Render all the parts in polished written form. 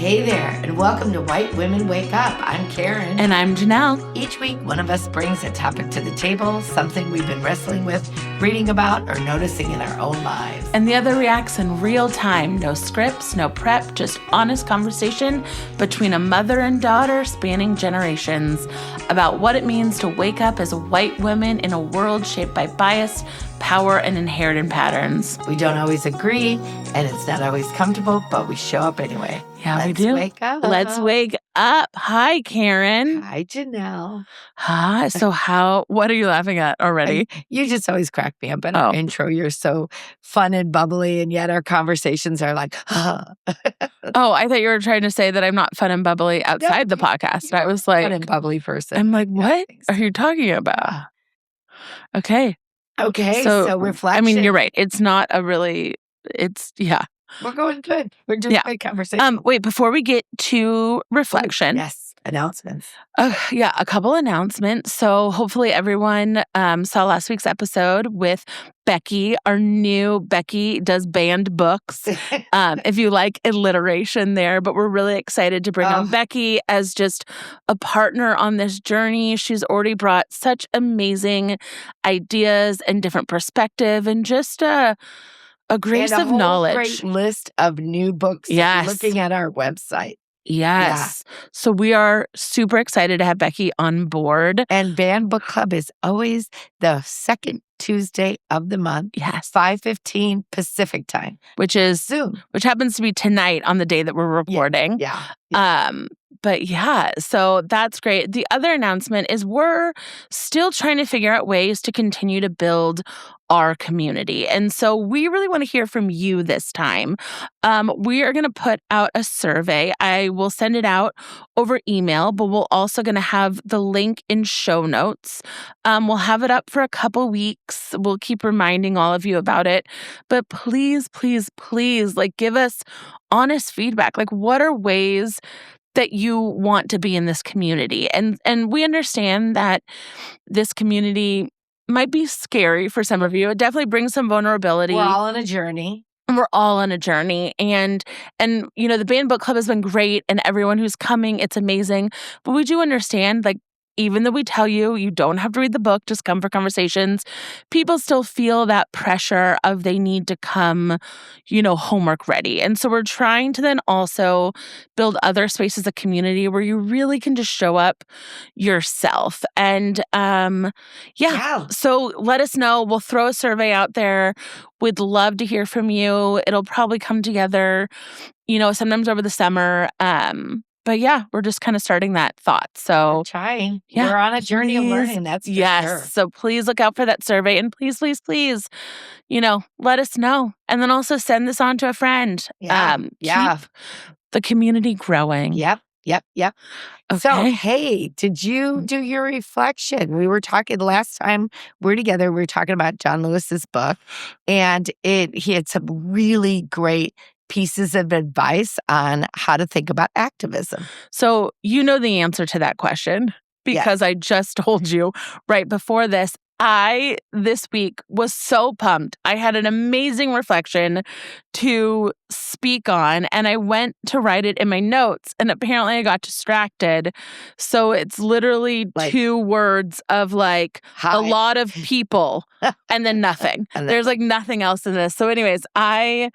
Hey there, and welcome to White Women Wake Up. I'm Karen. And I'm Jonelle. Each week, one of us brings a topic to the table, something we've been wrestling with, reading about, or noticing in our own lives. And the other reacts in real time. No scripts, no prep, just honest conversation between a mother and daughter spanning generations about what it means to wake up as white women in a world shaped by bias, power, and inherited patterns. We don't always agree, and it's not always comfortable, but we show up anyway. Yeah, we do. Wake up. Let's wake up. Hi, Karen. Hi, Jonelle. Hi. So what are you laughing at already? You just always crack me up in our intro. You're so fun and bubbly, and yet our conversations are like, Oh, I thought you were trying to say that I'm not fun and bubbly outside the podcast. I was like, fun and bubbly person. I'm like, what are you talking about? Okay. So reflection. I mean, you're right. It's not yeah. We're going good. We're just great conversation. Wait, before we get to reflection. Yes, announcements. A couple announcements. So hopefully everyone saw last week's episode with Becky. Becky does banned books. If you like alliteration there, but we're really excited to bring on Becky as just a partner on this journey. She's already brought such amazing ideas and different perspective and just a grace of knowledge. Great list of new books. Yes. Looking at our website. Yes. Yeah. So we are super excited to have Becky on board. And Banned Book Club is always the second Tuesday of the month. Yes. 5:15 Pacific time. Which is soon. Which happens to be tonight on the day that we're recording. Yeah. But yeah, so that's great. The other announcement is we're still trying to figure out ways to continue to build our community. And so we really want to hear from you this time. We are going to put out a survey. I will send it out over email, but we're also going to have the link in show notes. We'll have it up for a couple weeks. We'll keep reminding all of you about it. But please, please, please, give us honest feedback. What are ways that you want to be in this community? And we understand that this community might be scary for some of you. It definitely brings some vulnerability. We're all on a journey. We're all on a journey. And the Banned Book Club has been great, and everyone who's coming, it's amazing. But we do understand, even though we tell you, you don't have to read the book, just come for conversations, people still feel that pressure of they need to come, homework ready. And so we're trying to then also build other spaces of community where you really can just show up yourself. And so let us know. We'll throw a survey out there. We'd love to hear from you. It'll probably come together, sometimes over the summer. But yeah, we're just kind of starting that thought. So we're trying. Yeah, we're on a journey of learning. That's for sure. So please look out for that survey, and please, please, please, let us know, and then also send this on to a friend. Keep the community growing. Yep. Okay. So, hey, did you do your reflection? We were talking last time we were together. We were talking about John Lewis's book, and he had some really great pieces of advice on how to think about activism. So you know the answer to that question because I just told you right before this. I, this week, was so pumped. I had an amazing reflection to speak on, and I went to write it in my notes, and apparently I got distracted. So it's literally 2 words of a lot of people and then nothing. There's nothing else in this. So anyways, I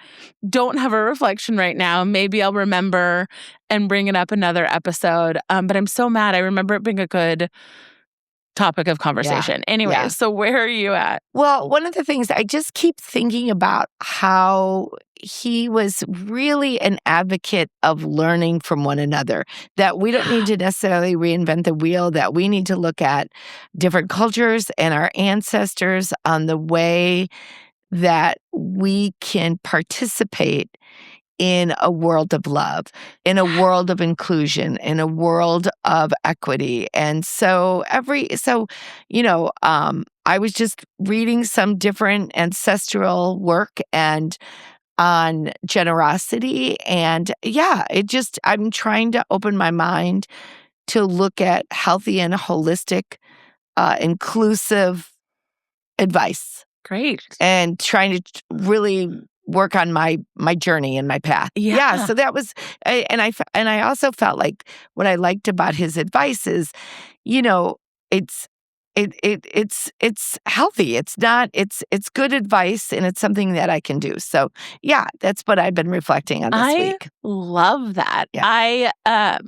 don't have a reflection right now. Maybe I'll remember and bring it up another episode. But I'm so mad. I remember it being a good topic of conversation. Anyway, so where are you at? Well, one of the things I just keep thinking about how he was really an advocate of learning from one another, that we don't need to necessarily reinvent the wheel, that we need to look at different cultures and our ancestors on the way that we can participate in a world of love, in a world of inclusion, in a world of equity. And so I was just reading some different ancestral work and on generosity. And I'm trying to open my mind to look at healthy and holistic, inclusive advice. Great. And trying to really work on my journey and my path. Yeah. So that was, and I also felt like what I liked about his advice is, it's healthy. It's good advice, and it's something that I can do. So yeah, that's what I've been reflecting on this week. I love that. Yeah.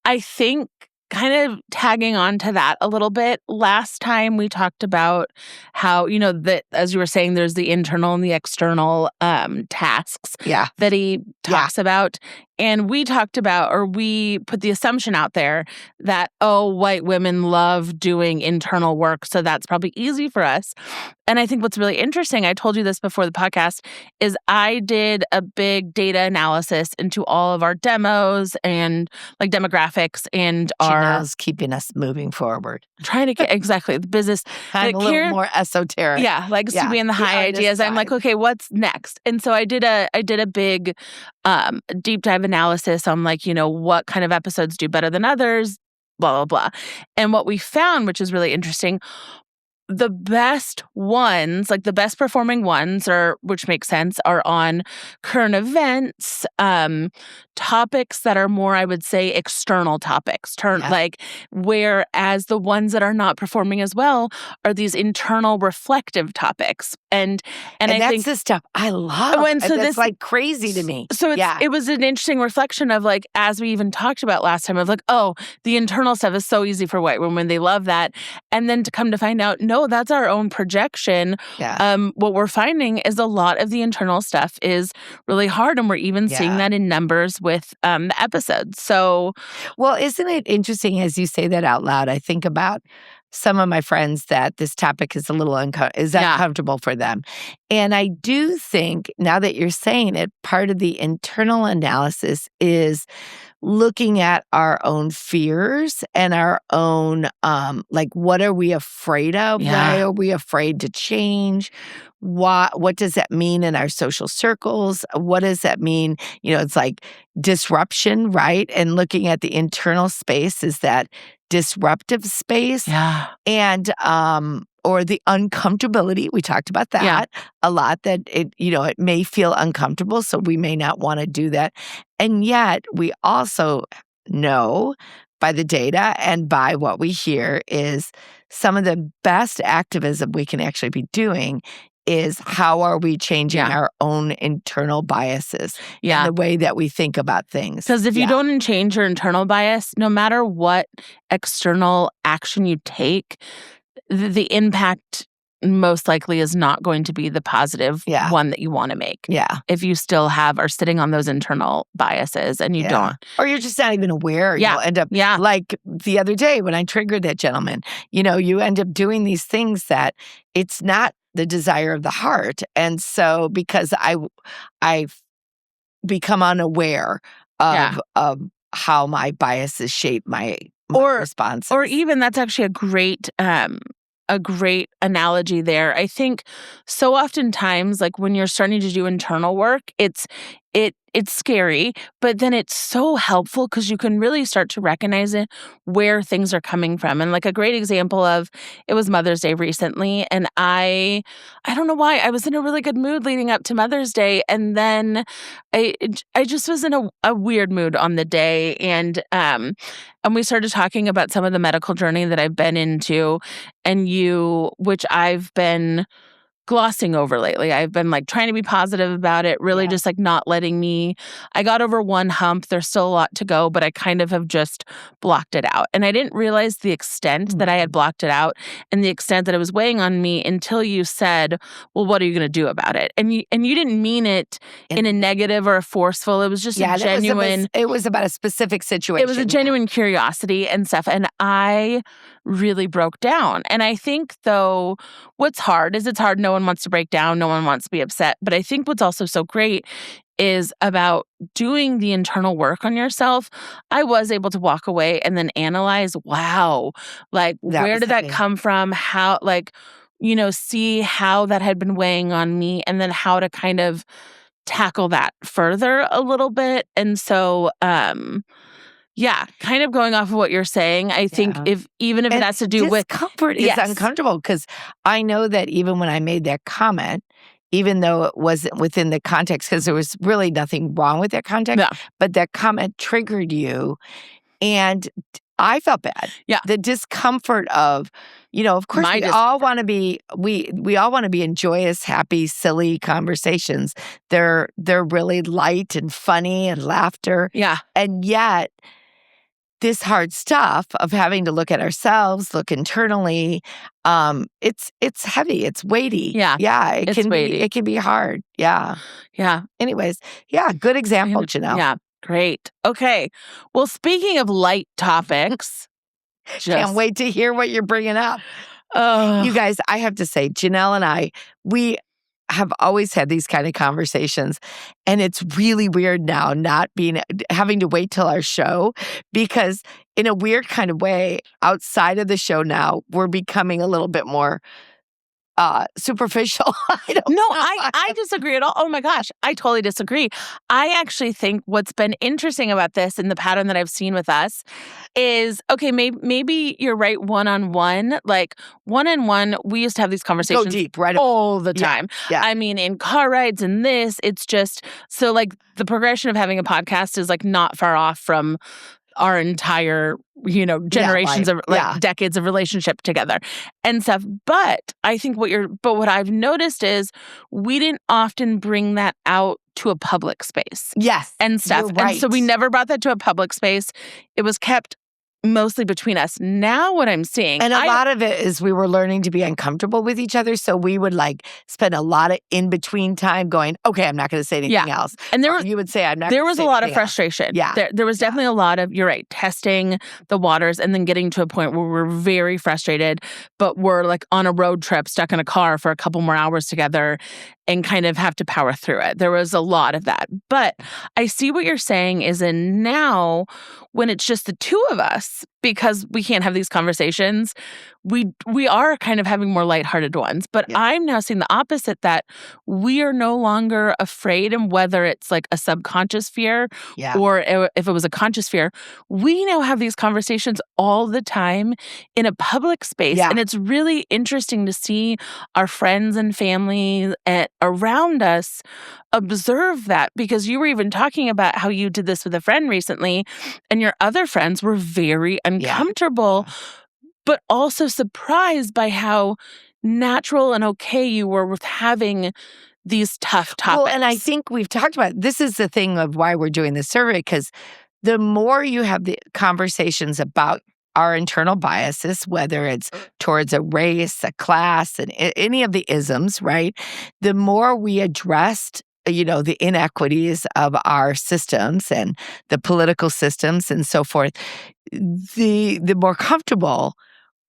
I think kind of tagging on to that a little bit, last time we talked about how, that as you were saying, there's the internal and the external tasks that he talks about. And we talked about, or we put the assumption out there that, white women love doing internal work, so that's probably easy for us. And I think what's really interesting, I told you this before the podcast, is I did a big data analysis into all of our demos and like demographics and Jonelle's keeping us moving forward. Trying to get exactly the business. I'm a little more esoteric. Yeah, like to be in the high ideas. I'm like, okay, what's next? And so I did a big deep dive analysis on like, what kind of episodes do better than others, blah, blah, blah. And what we found, which is really interesting, the best ones, like the best performing ones, which makes sense, are on current events, topics that are more, I would say, external topics. Like, whereas the ones that are not performing as well are these internal reflective topics. And I that's think the stuff I love. And so that's like crazy to me. So it was an interesting reflection of like, as we even talked about last time, of like, the internal stuff is so easy for white women. They love that. And then to come to find out, no, that's our own projection. What we're finding is a lot of the internal stuff is really hard. And we're even seeing that in numbers with the episodes. So, well, isn't it interesting as you say that out loud? I think about some of my friends that this topic is a little uncomfortable for them. And I do think, now that you're saying it, part of the internal analysis is looking at our own fears and our own, like, what are we afraid of? Why are we afraid to change? What does that mean in our social circles? What does that mean? It's like disruption, right? And looking at the internal space, is that disruptive space? And, or the uncomfortability. We talked about that a lot, that it may feel uncomfortable, so we may not want to do that. And yet we also know by the data and by what we hear is some of the best activism we can actually be doing is how are we changing our own internal biases and the way that we think about things. Because if you don't change your internal bias, no matter what external action you take, the impact most likely is not going to be the positive one that you want to make. If you still are sitting on those internal biases and you don't. Or you're just not even aware. You'll end up, like the other day when I triggered that gentleman, you end up doing these things that it's not the desire of the heart. And so because I've become unaware of how my biases shape my responses. Or even that's actually a great analogy there. I think so oftentimes, like when you're starting to do internal work, it's scary, but then it's so helpful because you can really start to recognize it where things are coming from. And like a great example of, it was Mother's Day recently, and I don't know why, I was in a really good mood leading up to Mother's Day, and then I just was in a weird mood on the day, and we started talking about some of the medical journey that I've been into, which I've been glossing over lately. I've been like trying to be positive about it, really just like not letting I got over one hump. There's still a lot to go, but I kind of have just blocked it out. And I didn't realize the extent that I had blocked it out and the extent that it was weighing on me until you said, well, what are you going to do about it? And you didn't mean it in a negative or a forceful. It was just a genuine. It was about a specific situation. It was a genuine curiosity and stuff. And I really broke down. And I think, though, what's hard is it's hard. No one wants to break down. No one wants to be upset. But I think what's also so great is about doing the internal work on yourself. I was able to walk away and then analyze, wow, like, where did that come from? How, like, see how that had been weighing on me, and then how to kind of tackle that further a little bit. And so, kind of going off of what you're saying, I think even if it has to do with discomfort is uncomfortable, because I know that even when I made that comment, even though it wasn't within the context, because there was really nothing wrong with that context, Yeah. but that comment triggered you. And I felt bad. Yeah. The discomfort of, of course we all want to be in joyous, happy, silly conversations. They're really light and funny and laughter. Yeah. And yet this hard stuff of having to look at ourselves, look internally, it's heavy, it's weighty. Yeah. Yeah, It's weighty. It can be hard. Yeah. Yeah. Anyways, yeah, good example, Jonelle. Yeah. Great. Okay. Well, speaking of light topics, can't wait to hear what you're bringing up. You guys, I have to say, Jonelle and I, we have always had these kind of conversations, and it's really weird now having to wait till our show, because in a weird kind of way, outside of the show now, we're becoming a little bit more superficial. I disagree at all. Oh my gosh, I totally disagree. I actually think what's been interesting about this and the pattern that I've seen with us is, okay, maybe you're right one-on-one. Like one-on-one, we used to have these conversations go deep, right? All the time. Yeah. I mean, in car rides and this, it's just, so like the progression of having a podcast is like not far off from our entire, generations of decades of relationship together and stuff. But I think what I've noticed is we didn't often bring that out to a public space. Yes. And stuff. You're right. And so we never brought that to a public space. It was kept mostly between us. Now what I'm seeing. And a lot of it is we were learning to be uncomfortable with each other. So we would spend a lot of in-between time going, okay, I'm not going to say anything else. And you would say, I'm not there was a lot of frustration. Yeah. There was definitely a lot of, you're right, testing the waters and then getting to a point where we're very frustrated, but we're like on a road trip, stuck in a car for a couple more hours together and kind of have to power through it. There was a lot of that. But I see what you're saying is in now, when it's just the two of us, because we can't have these conversations, we are kind of having more lighthearted ones. But I'm now seeing the opposite, that we are no longer afraid, and whether it's like a subconscious fear or if it was a conscious fear, we now have these conversations all the time in a public space. And it's really interesting to see our friends and family around us observe that, because you were even talking about how you did this with a friend recently, and your other friends were very uncomfortable, but also surprised by how natural and okay you were with having these tough topics. Well, and I think we've talked about, this is the thing of why we're doing this survey, because the more you have the conversations about our internal biases, whether it's towards a race, a class, and any of the isms, right? The more we addressed the inequities of our systems and the political systems and so forth, the more comfortable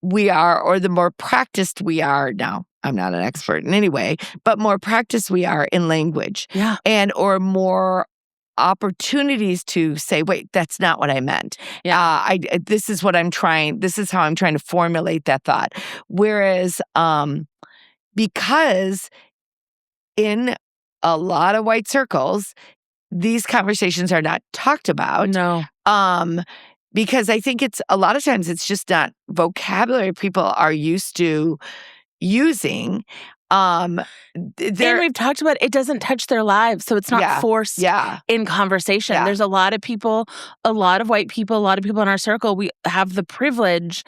we are, or the more practiced we are. Now, I'm not an expert in any way, but more practiced we are in language. And or more opportunities to say, wait, that's not what I meant. This is what I'm trying, this is how I'm trying to formulate that thought. Whereas, because in a lot of white circles, these conversations are not talked about. No. Because I think it's a lot of times it's just not vocabulary people are used to using. And we've talked about it doesn't touch their lives, so it's not forced in conversation. There's a lot of people, a lot of white people, a lot of people in our circle, we have the privilege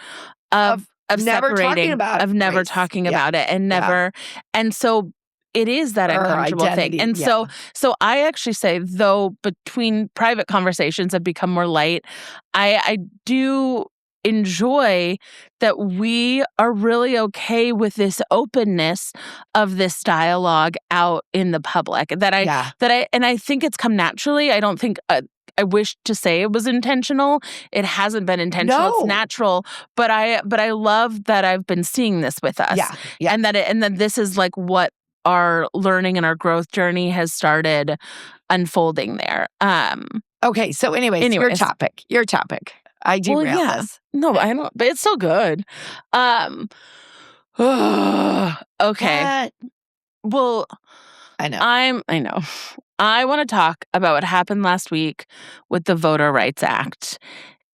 of never separating, talking about of never talking about it, and never, and so it is that uncomfortable thing. And so I actually say, though, between private conversations have become more light, I do enjoy that we are really okay with this openness of this dialogue out in the public. I think it's come naturally. I don't think I wish to say it was intentional. It hasn't been intentional. No. It's natural. But I love that I've been seeing this with us. And that this is like what our learning and our growth journey has started unfolding there. Okay, so anyways, your topic. I derailed this. No, I don't, but it's still good. Okay. Well, I know. I know. I want to talk about what happened last week with the Voter Rights Act.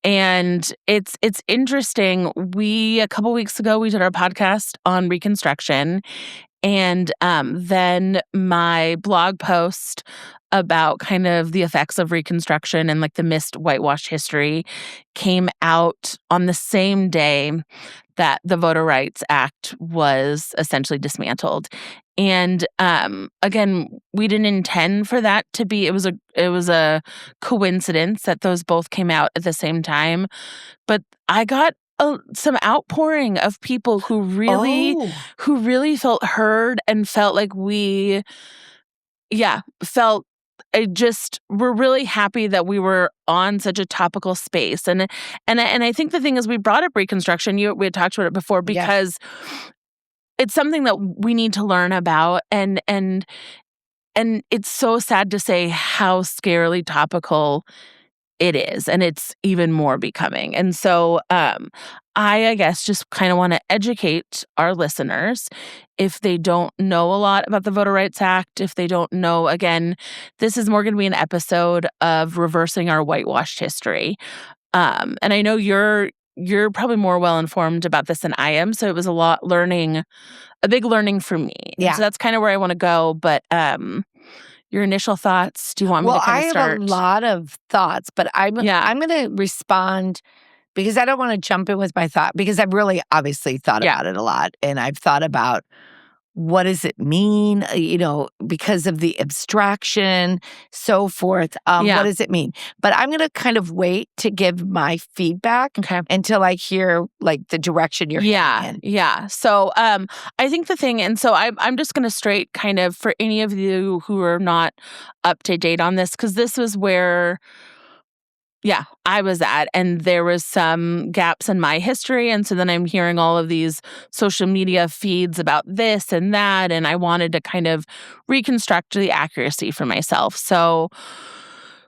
And it's interesting. A couple weeks ago, we did our podcast on Reconstruction. And then my blog post about kind of the effects of Reconstruction and like the missed whitewashed history came out on the same day that the Voter Rights Act was essentially dismantled. And again, we didn't intend for that to be. It was a coincidence that those both came out at the same time. But I got some outpouring of people who really felt heard and felt like we're really happy that we were on such a topical space. And I think the thing is, we brought up Reconstruction. We had talked about it before because it's something that we need to learn about, and it's so sad to say how scarily topical it is, and it's even more becoming. And so I guess just kind of want to educate our listeners if they don't know a lot about the Voter Rights Act, if they don't know, again, this is more going to be an episode of reversing our whitewashed history. And I know you're probably more well-informed about this than I am, so it was a big learning for me. Yeah. So that's kind of where I want to go, but your initial thoughts? Do you want me to kind of start? Well, I have a lot of thoughts, but I'm going to respond because I don't want to jump in with my thought, because I've really obviously thought about it a lot, and I've thought about what does it mean, because of the abstraction, so forth. What does it mean? But I'm going to kind of wait to give my feedback until I hear like the direction you're heading in. Yeah. So I think the thing, and so I'm just going to straight kind of, for any of you who are not up to date on this, because this was where I was at, and there was some gaps in my history. And so then I'm hearing all of these social media feeds about this and that, and I wanted to kind of reconstruct the accuracy for myself. So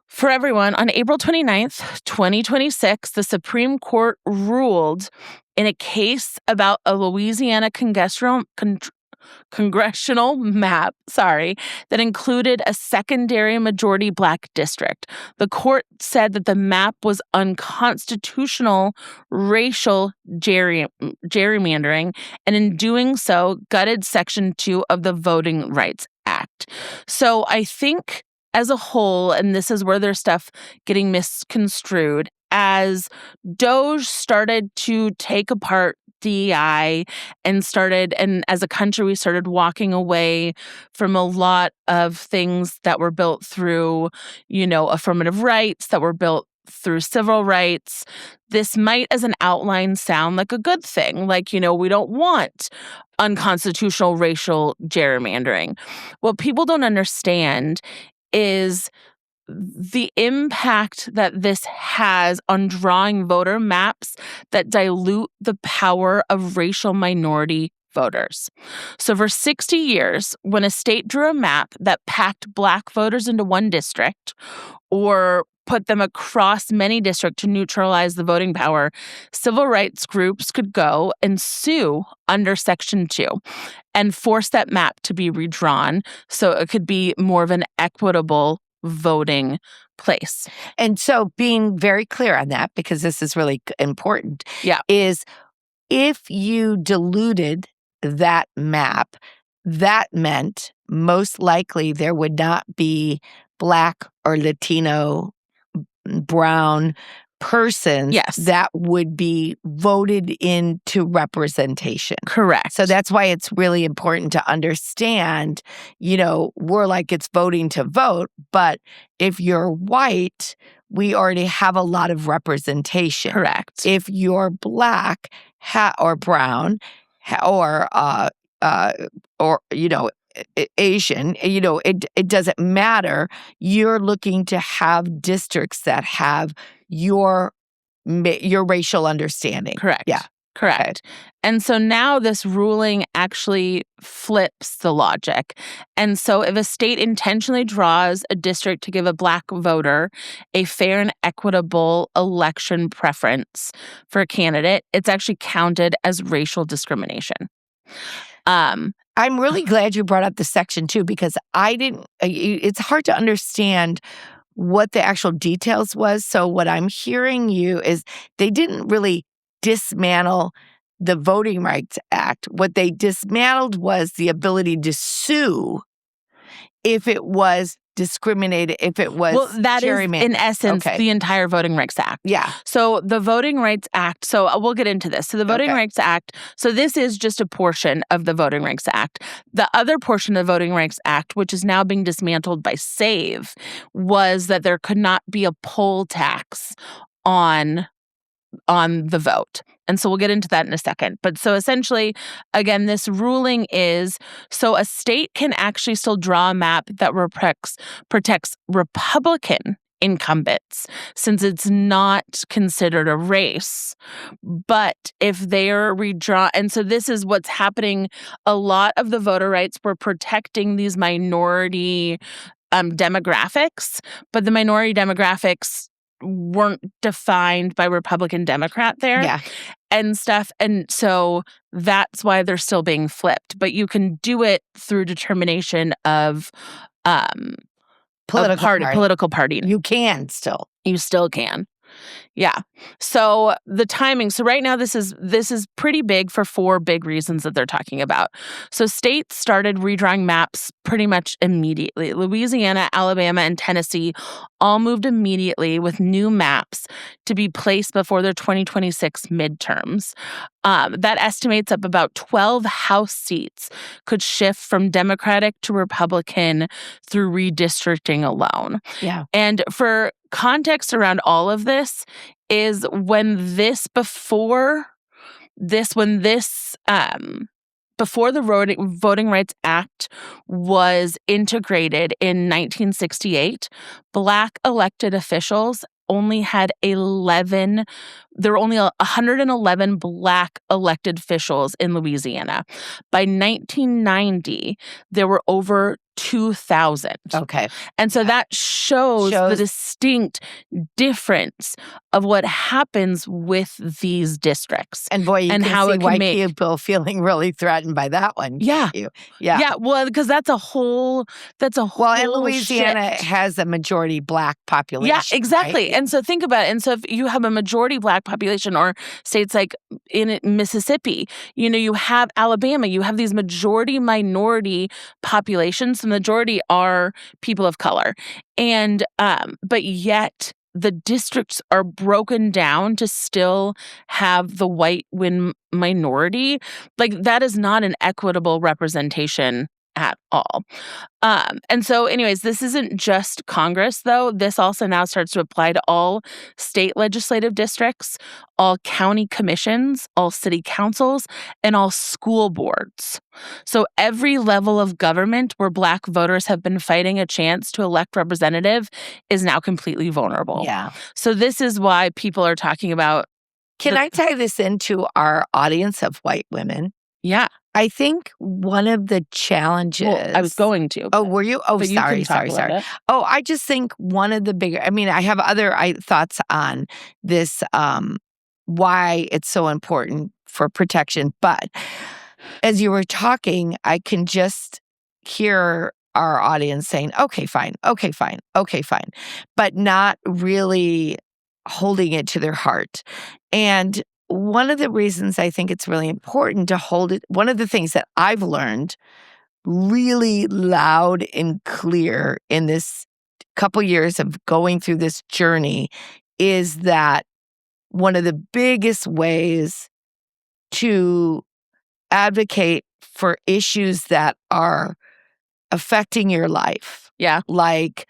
for everyone, on April 29th, 2026, the Supreme Court ruled in a case about a Louisiana congressional map, that included a secondary majority Black district. The court said that the map was unconstitutional racial gerrymandering, and in doing so, gutted Section 2 of the Voting Rights Act. So I think as a whole, and this is where there's stuff getting misconstrued, as DOJ started to take apart DEI and as a country, we started walking away from a lot of things that were built through, affirmative rights, that were built through civil rights. This might, as an outline, sound like a good thing. Like, we don't want unconstitutional racial gerrymandering. What people don't understand is the impact that this has on drawing voter maps that dilute the power of racial minority voters. So for 60 years, when a state drew a map that packed Black voters into one district or put them across many districts to neutralize the voting power, civil rights groups could go and sue under Section 2 and force that map to be redrawn so it could be more of an equitable voting place. And so being very clear on that, because this is really important, is if you diluted that map, that meant most likely there would not be Black or Latino, brown persons that would be voted into representation. Correct. So that's why it's really important to understand, we're like, it's voting to vote, but if you're white, we already have a lot of representation. Correct. If you're Black or brown or Asian, it doesn't matter. You're looking to have districts that have your racial understanding. Correct. Yeah. Correct. Okay. And so now this ruling actually flips the logic. And so if a state intentionally draws a district to give a Black voter a fair and equitable election preference for a candidate, it's actually counted as racial discrimination. I'm really glad you brought up the Section 2, because it's hard to understand what the actual details was. So what I'm hearing you is they didn't really dismantle the Voting Rights Act, what they dismantled was the ability to sue if it was discriminated, if it was Well, that is, gerrymandered. in essence, Okay. the entire Voting Rights Act. Yeah. So the Voting Rights Act, so we'll get into this. So the Voting Okay. Rights Act, so this is just a portion of the Voting Rights Act. The other portion of the Voting Rights Act, which is now being dismantled by SAVE, was that there could not be a poll tax on the vote. And so we'll get into that in a second. But so essentially, again, this ruling is so a state can actually still draw a map that protects Republican incumbents since it's not considered a race. But if they are redrawn, and so this is what's happening, a lot of the voter rights were protecting these minority demographics, but the minority demographics weren't defined by Republican Democrat there. Yeah. And stuff. And so that's why they're still being flipped. But you can do it through determination of political party. You can still. You still can. Yeah. So the timing. So right now, this is pretty big for 4 big reasons that they're talking about. So states started redrawing maps pretty much immediately. Louisiana, Alabama, and Tennessee all moved immediately with new maps to be placed before their 2026 midterms. That estimates up about 12 House seats could shift from Democratic to Republican through redistricting alone. Yeah. And for context around all of this is before the Voting Rights Act was integrated in 1968, Black elected officials only had 11. There were only 111 Black elected officials in Louisiana. By 1990, there were over 2,000. Okay. And so that shows the distinct difference of what happens with these districts. And boy, you and can how see it can white make people feeling really threatened by that one. Yeah. Yeah. Yeah, well, because that's a whole and Louisiana shift. has a majority Black population. Yeah, exactly. Right? And so think about it. And so if you have a majority Black population, or states like in Mississippi, you have Alabama, you have these majority minority populations. The majority are people of color. And but yet the districts are broken down to still have the white win minority. Like, that is not an equitable representation at all. And so anyways, this isn't just Congress, though. This also now starts to apply to all state legislative districts, all county commissions, all city councils, and all school boards. So every level of government where Black voters have been fighting a chance to elect representative is now completely vulnerable. Yeah. So this is why people are talking about... Can I tie this into our audience of white women? Yeah. I think one of the challenges... Well, I was going to. Oh, were you? Oh, sorry. Oh, I just think one of the bigger... I have other thoughts on this, why it's so important for protection. But as you were talking, I can just hear our audience saying, okay, fine, but not really holding it to their heart. And one of the reasons I think it's really important to hold it, one of the things that I've learned really loud and clear in this couple years of going through this journey is that one of the biggest ways to advocate for issues that are affecting your life, like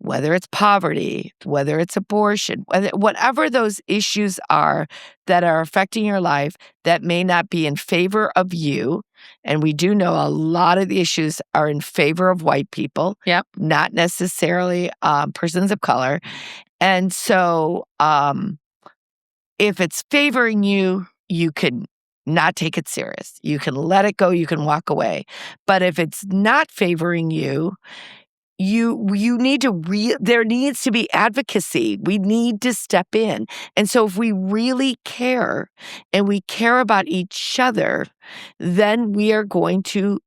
whether it's poverty, whether it's abortion, whatever those issues are that are affecting your life that may not be in favor of you. And we do know a lot of the issues are in favor of white people, not necessarily persons of color. And so if it's favoring you, you can not take it serious. You can let it go. You can walk away. But if it's not favoring you, you need to there needs to be advocacy. We need to step in. And so if we really care and we care about each other, then we are going to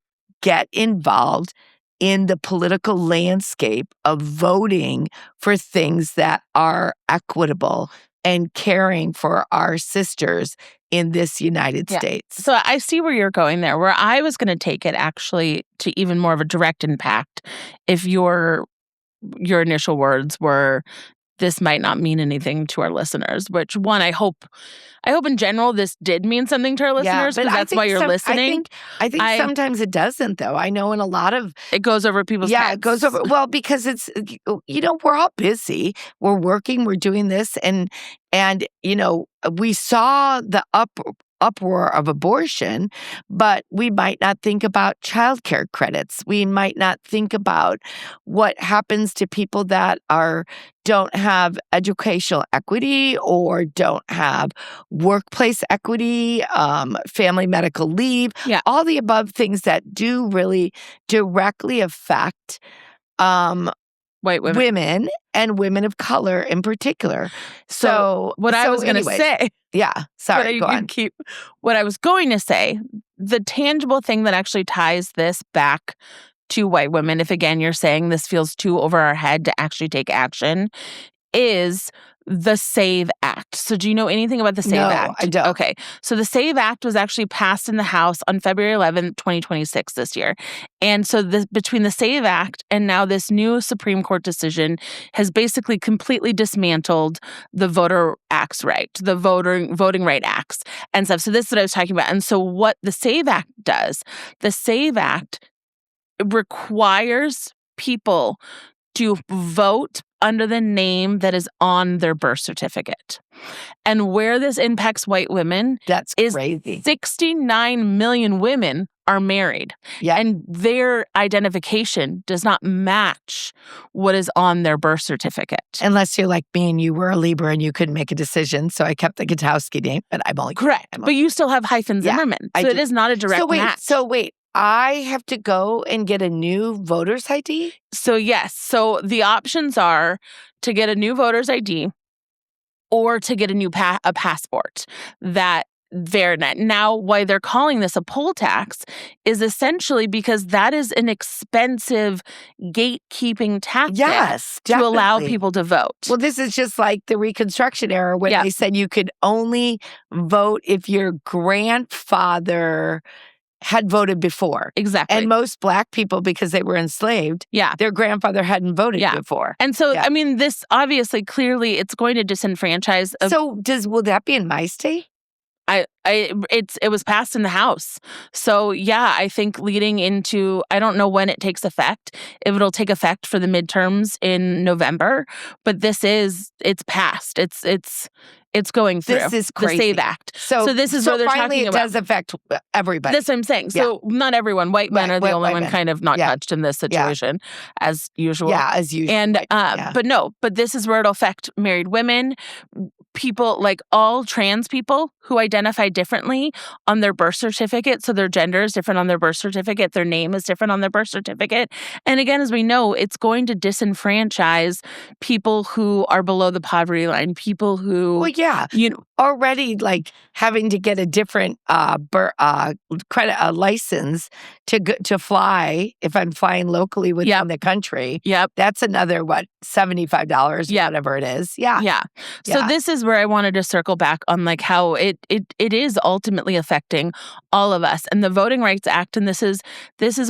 get involved in the political landscape of voting for things that are equitable and caring for our sisters in this United States. So I see where you're going there, where I was going to take it actually to even more of a direct impact if your initial words were, this might not mean anything to our listeners, which one, I hope in general this did mean something to our listeners, because that's why you're listening. I think sometimes it doesn't, though. I know in a lot of... It goes over people's heads. Yeah, it goes over... Well, because it's, we're all busy. We're working, we're doing this. And we saw the uproar of abortion, but we might not think about childcare credits. We might not think about what happens to people that don't have educational equity or don't have workplace equity, family medical leave, all the above things that do really directly affect white women and women of color in particular. What I was going to say. Yeah, sorry, go on. What I was going to say, the tangible thing that actually ties this back to white women, if again you're saying this feels too over our head to actually take action, is the SAVE Act. So do you know anything about the SAVE Act? No, I don't. Okay. So the SAVE Act was actually passed in the House on February 11th, 2026 this year. And so between the SAVE Act and now this new Supreme Court decision has basically completely dismantled the Voter Acts right, the Voting Right Acts and stuff. So this is what I was talking about. And so what the SAVE Act does, the SAVE Act requires people to vote under the name that is on their birth certificate. And where this impacts white women is crazy. 69 million women are married. Yeah. And their identification does not match what is on their birth certificate. Unless you're like me and you were a Libra and you couldn't make a decision. So I kept the Gutowski name, but I'm only... Correct. But you still have hyphen Zimmerman. So it is not a direct match. So wait. I have to go and get a new voter's ID? So yes. So the options are to get a new voter's ID or to get a new passport. Now, why they're calling this a poll tax is essentially because that is an expensive gatekeeping tactic to allow people to vote. Well, this is just like the Reconstruction era when they said you could only vote if your grandfather had voted before. Exactly. And most Black people, because they were enslaved, their grandfather hadn't voted before. And so, I mean, this obviously, clearly, it's going to disenfranchise. So will that be in my state? It was passed in the House. So yeah, I think leading into, I don't know when it takes effect, if it'll take effect for the midterms in November, but it's passed. It's going through. This is crazy. The SAVE Act. So this is where they're finally talking about. It does affect everybody. That's what I'm saying. So not everyone. White men are the only one kind of not touched in this situation, as usual. Yeah, as usual. And but this is where it'll affect married women, people like all trans people who identify differently on their birth certificate. So their gender is different on their birth certificate. Their name is different on their birth certificate. And again, as we know, it's going to disenfranchise people who are below the poverty line, people who, already like having to get a different credit license to fly if I'm flying locally within the country. Yep. That's another, $75, whatever it is. Yeah. So this is where I wanted to circle back on like how it is ultimately affecting all of us. And the Voting Rights Act, and this is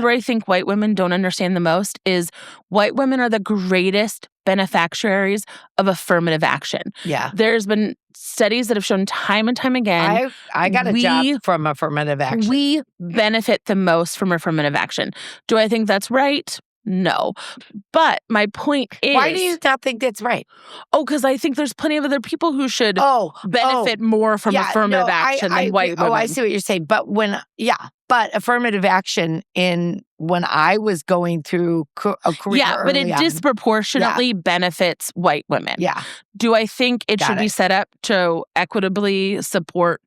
where I think white women don't understand the most, is white women are the greatest beneficiaries of affirmative action. Yeah. There's been studies that have shown time and time again. I got a job from affirmative action. We benefit the most from affirmative action. Do I think that's right? No. But my point is... Why do you not think that's right? Oh, because I think there's plenty of other people who should benefit more from affirmative action than white women. Oh, I see what you're saying. But but affirmative action when I was going through a career but it disproportionately benefits white women. Yeah. Do I think it should be set up to equitably support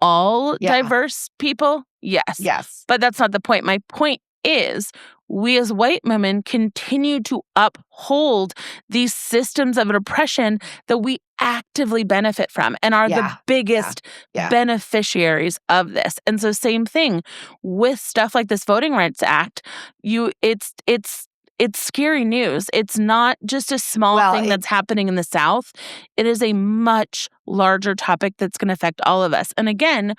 all diverse people? Yes. Yes. But that's not the point. My point is we as white women continue to uphold these systems of oppression that we actively benefit from and are the biggest beneficiaries of this. And so same thing with stuff like this Voting Rights Act, it's it's scary news. It's not just a small thing that's happening in the South. It is a much larger topic that's going to affect all of us. And again,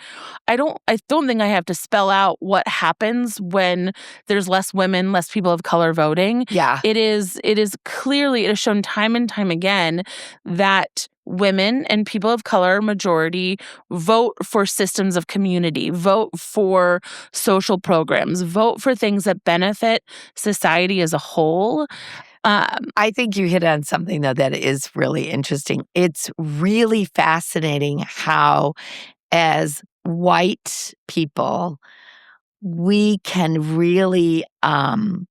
I don't think I have to spell out what happens when there's less women, less people of color voting. Yeah. It is clearly, it is shown time and time again that women and people of color majority vote for systems of community, vote for social programs, vote for things that benefit society as a whole. I think you hit on something, though, that is really interesting. It's really fascinating how, as white people, we can really kind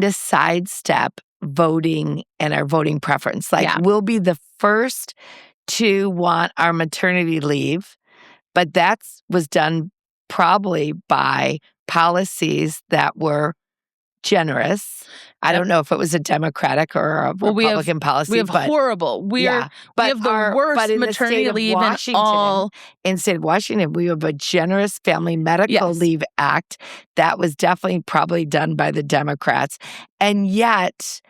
of sidestep voting and our voting preference. Like, we'll be the first to want our maternity leave, but that was done probably by policies that were generous. I don't know if it was a Democratic or a Republican policy. We have horrible. We have the worst maternity leave in all. In state of Washington, we have a generous Family Medical Leave Act that was definitely probably done by the Democrats. And yet,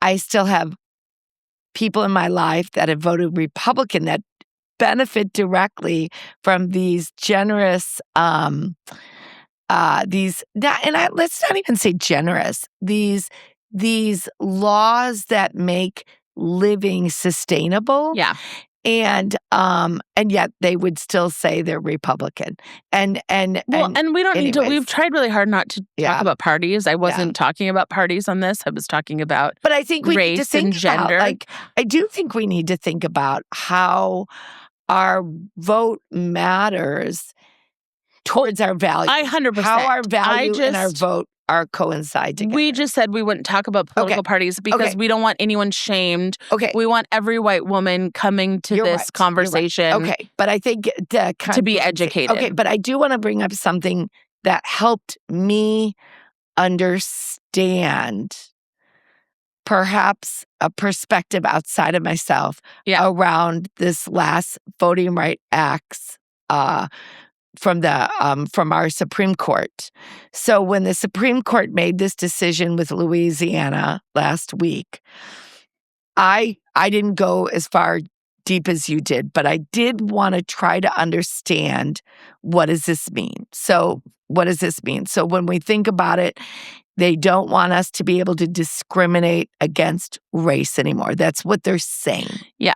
I still have people in my life that have voted Republican that benefit directly from these generous let's not even say generous, these laws that make living sustainable. Yeah. And yet they would still say they're Republican. And we don't need to. We've tried really hard not to talk about parties. I wasn't talking about parties on this. I was talking about but I think we race need to think and gender. I do think we need to think about how our vote matters towards our values. 100%. How our value and our vote are coincide together. We just said we wouldn't talk about political parties because we don't want anyone shamed. Okay. We want every white woman coming to this conversation. Okay. But I think to be educated. Okay. But I do want to bring up something that helped me understand perhaps a perspective outside of myself around this last Voting Rights Acts from our Supreme Court. So when the Supreme Court made this decision with Louisiana last week, I didn't go as far deep as you did, but I did want to try to understand, what does this mean? So what does this mean? So when we think about it, they don't want us to be able to discriminate against race anymore. That's what they're saying. Yeah.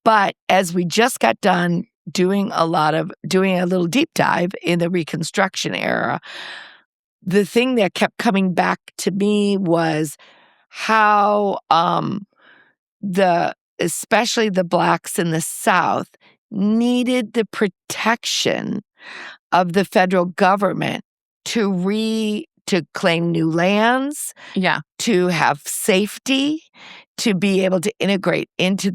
But as we just got done doing a little deep dive in the Reconstruction era, the thing that kept coming back to me was how especially the Blacks in the South needed the protection of the federal government to claim new lands, to have safety, to be able to integrate into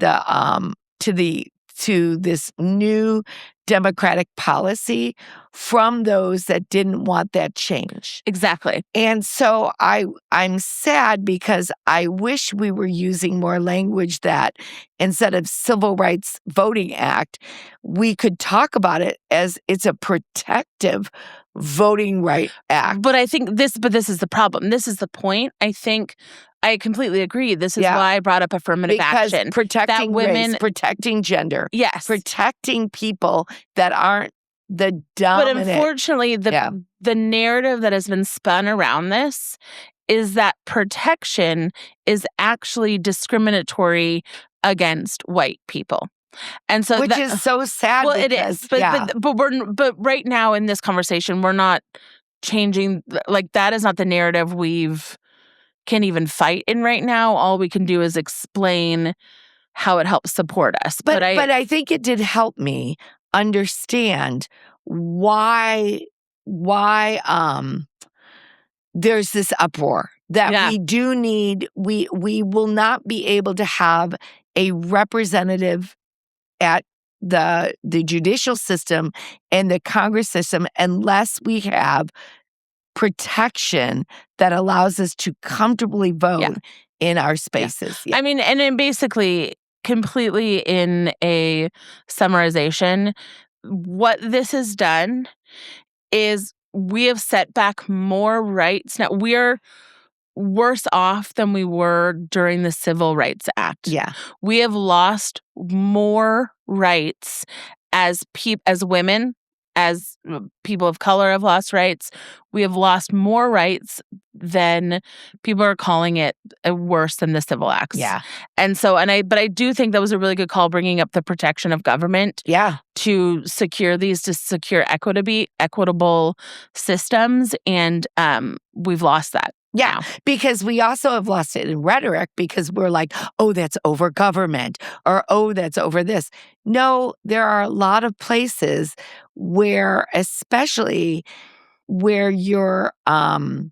to this new democratic policy from those that didn't want that change. Exactly. And so I'm sad because I wish we were using more language that instead of Civil Rights Voting Act, we could talk about it as it's a protective Voting Rights Act. But I think this is the problem. This is the point. I think I completely agree. This is why I brought up affirmative action. Protecting race, protecting gender. Yes. Protecting people that aren't the dominant. But unfortunately, the narrative that has been spun around this is that protection is actually discriminatory against white people. And so which is so sad. Well, it is. But right now in this conversation, we're not changing. Like, that is not the narrative can even fight in right now. All we can do is explain how it helps support us. But I think it did help me understand why there's this uproar that we do need. We will not be able to have a representative at the judicial system and the Congress system unless we have protection that allows us to comfortably vote in our spaces. I mean, and then basically, completely in a summarization, what this has done is we have set back more rights. Now, we're worse off than we were during the Civil Rights Act. Yeah. We have lost more rights as women, as people of color have lost rights. We have lost more rights than people are calling it worse than the Civil Acts. Yeah. And so, but I do think that was a really good call, bringing up the protection of government. Yeah. To secure equitable systems, and we've lost that. Yeah, because we also have lost it in rhetoric, because we're like, oh, that's over government, or oh, that's over this. No, there are a lot of places where, especially where you're a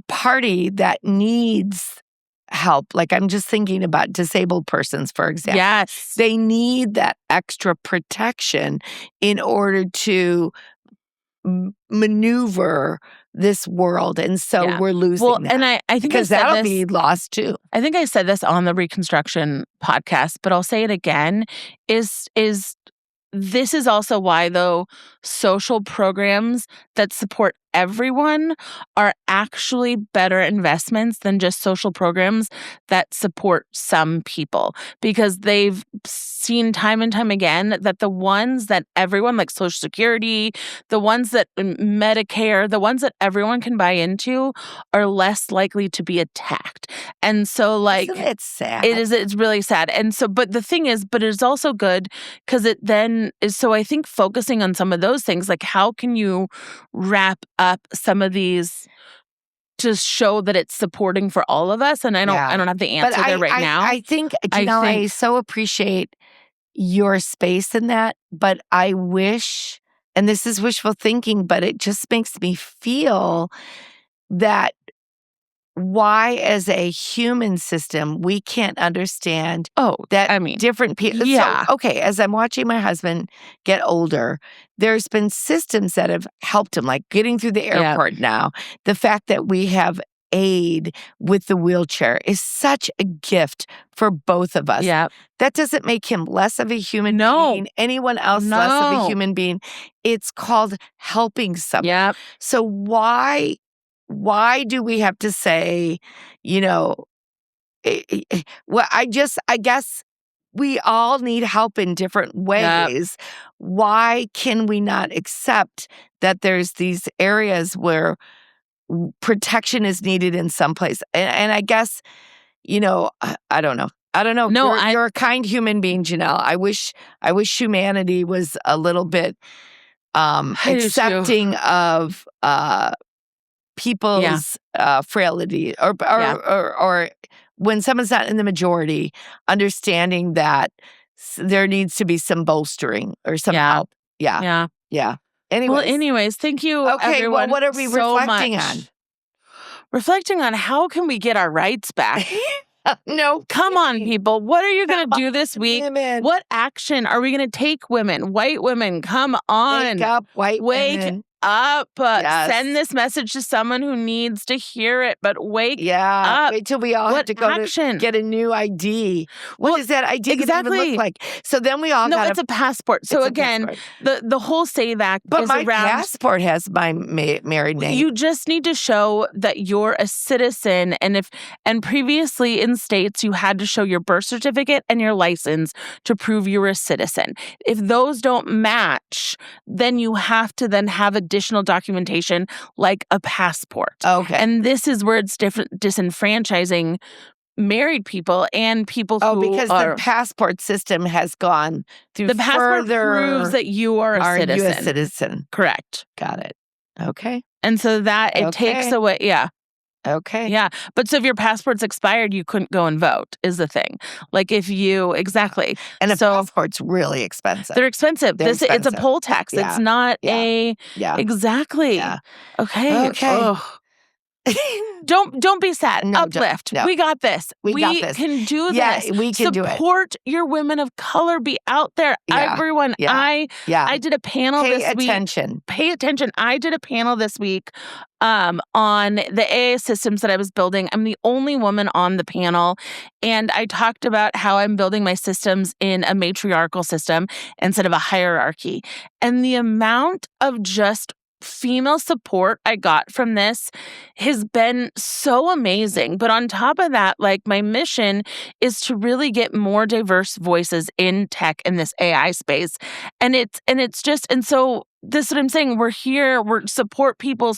party that needs help. Like, I'm just thinking about disabled persons, for example. Yes. They need that extra protection in order to maneuver this world, and so we're losing that. And I think because that'll be lost too. I think I said this on the Reconstruction podcast, but I'll say it again, is this is also why, though, social programs that support everyone are actually better investments than just social programs that support some people, because they've seen time and time again that the ones that everyone, like Social Security, the ones that Medicare, the ones that everyone can buy into, are less likely to be attacked. And so, like, isn't it sad? It's really sad. And so, but the thing is, but it's also good because it then is, so I think focusing on some of those things, like how can you wrap up some of these to show that it's supporting for all of us? And I don't have the answer there right now. I think, Jonelle, I so appreciate your space in that, but I wish, and this is wishful thinking, but it just makes me feel that why, as a human system, we can't understand different people. Yeah. So, okay, as I'm watching my husband get older, there's been systems that have helped him, like getting through the airport now. The fact that we have aid with the wheelchair is such a gift for both of us. Yeah. That doesn't make him less of a human being, anyone else less of a human being. It's called helping someone. Yeah. So why do we have to say, well, I guess we all need help in different ways. Yep. Why can we not accept that there's these areas where protection is needed in some place? And I guess, I don't know. No, you're a kind human being, Jonelle. I wish humanity was a little bit accepting of people's frailty, or when someone's not in the majority, understanding that there needs to be some bolstering or some help. Yeah. Anyways, thank you, everyone. Well, what are we reflecting on? Reflecting on how can we get our rights back? No. Come on, people. What are you going to do this week? Women. What action are we going to take, women? White women, come on. Wake up, white women. Up. Yes. Send this message to someone who needs to hear it, but wake up. Wait till we all have to go to get a new ID. What does that ID even look like? So then we all it's a passport. So again, the whole SAVE Act is my around... passport has my married name. You just need to show that you're a citizen, and previously in states you had to show your birth certificate and your license to prove you were a citizen. If those don't match, then you have to then have additional documentation like a passport. Okay. And this is where it's disenfranchising married people and people who because the passport system has gone through the passport proves that you are a citizen. Are you a citizen? Correct. Got it. Okay. And so that it takes away, Okay. Yeah. But so if your passport's expired, you couldn't go and vote is the thing. Like if you, exactly. And a passport's really expensive. They're expensive. It's a poll tax. It's not exactly. Yeah. Okay. Oh. Don't be sad. No, Uplift. no. We got this. We got this. Can do Yeah, this. we can do it. Support your women of color. Be out there. Yeah, Everyone. yeah, I did a panel Pay this week. attention. Pay attention. I did a panel this week on the AA systems that I was building. I'm the only woman on the panel. And I talked about how I'm building my systems in a matriarchal system instead of a hierarchy. And the amount of just female support I got from this has been so amazing. But on top of that, like, my mission is to really get more diverse voices in tech in this AI space. And so this is what I'm saying. We're here, we're support people,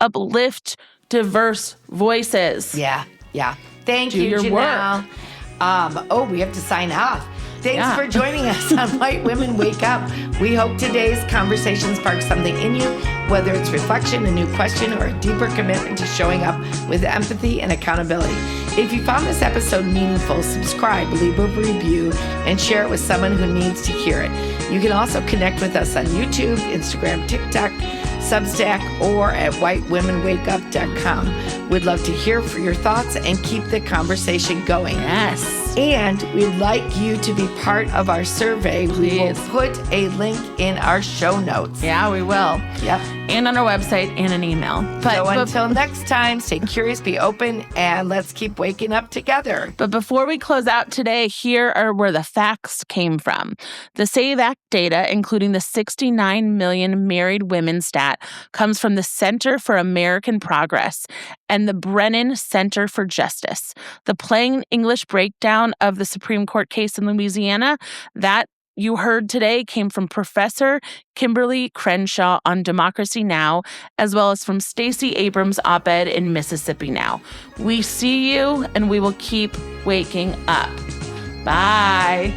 uplift diverse voices. Yeah. Thank Do you, your Jonelle. We have to sign off. Thanks for joining us on White Women Wake Up. We hope today's conversation sparks something in you, whether it's reflection, a new question, or a deeper commitment to showing up with empathy and accountability. If you found this episode meaningful, subscribe, leave a review, and share it with someone who needs to hear it. You can also connect with us on YouTube, Instagram, TikTok, Substack, or at whitewomenwakeup.com. We'd love to hear for your thoughts and keep the conversation going. Yes. And we'd like you to be part of our survey. Please. We will put a link in our show notes. Yeah, we will. Yep. And on our website and an email. So until next time, stay curious, be open, and let's keep waking up together. But before we close out today, here are where the facts came from. The SAVE Act data, including the 69 million married women stat, comes from the Center for American Progress and the Brennan Center for Justice. The plain English breakdown of the Supreme Court case in Louisiana, that you heard today, came from Professor Kimberly Crenshaw on Democracy Now!, as well as from Stacey Abrams' op-ed in Mississippi Now! We see you, and we will keep waking up. Bye.